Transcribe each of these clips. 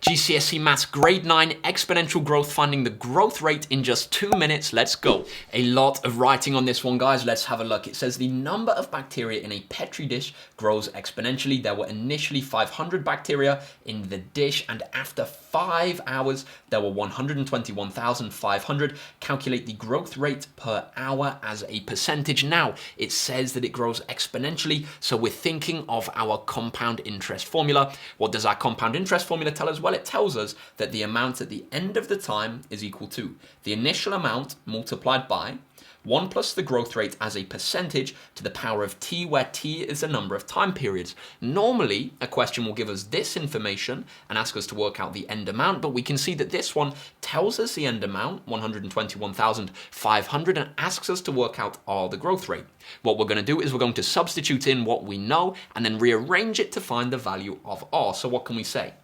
GCSE Maths Grade 9 Exponential Growth, finding the growth rate in just 2 minutes. Let's go. A lot of writing on this one, guys. Let's have a look. It says the number of bacteria in a Petri dish grows exponentially. There were initially 500 bacteria in the dish, and after 5 hours, there were 121,500. Calculate the growth rate per hour as a percentage. Now, it says that it grows exponentially, so we're thinking of our compound interest formula. What does our compound interest formula tell us? Well, it tells us that the amount at the end of the time is equal to the initial amount multiplied by 1 plus the growth rate as a percentage to the power of t, where t is the number of time periods. Normally, a question will give us this information and ask us to work out the end amount, but we can see that this one tells us the end amount, 121,500, and asks us to work out the growth rate. What we're going to do is we're going to substitute in what we know and then rearrange it to find the value of r. So what can we say?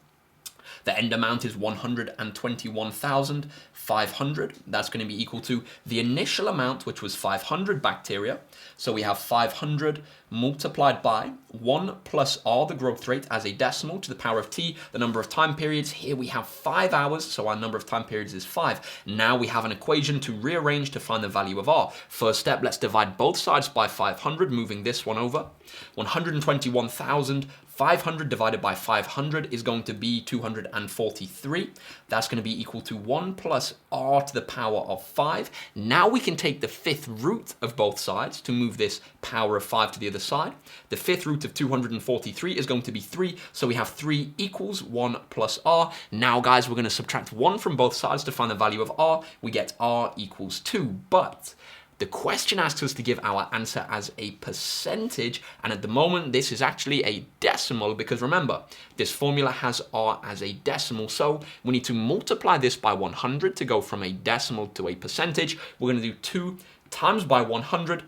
The end amount is 121,500. That's going to be equal to the initial amount, which was 500 bacteria. So we have 500 multiplied by 1 plus r, the growth rate, as a decimal to the power of t, the number of time periods. Here we have 5 hours, so our number of time periods is 5. Now we have an equation to rearrange to find the value of r. First step, let's divide both sides by 500, moving this one over. 121,500 divided by 500 is going to be 243. That's going to be equal to 1 plus r to the power of 5. Now we can take the fifth root of both sides to move this power of 5 to the other side. The fifth root of 243 is going to be 3, so we have 3 equals 1 plus r. Now, guys, we're going to subtract 1 from both sides to find the value of r. We get r equals 2, but the question asks us to give our answer as a percentage, and at the moment this is actually a decimal, because remember, this formula has r as a decimal, so we need to multiply this by 100 to go from a decimal to a percentage. We're going to do 2 times by 100.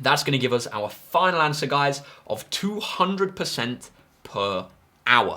That's going to give us our final answer, guys, of 200% per hour.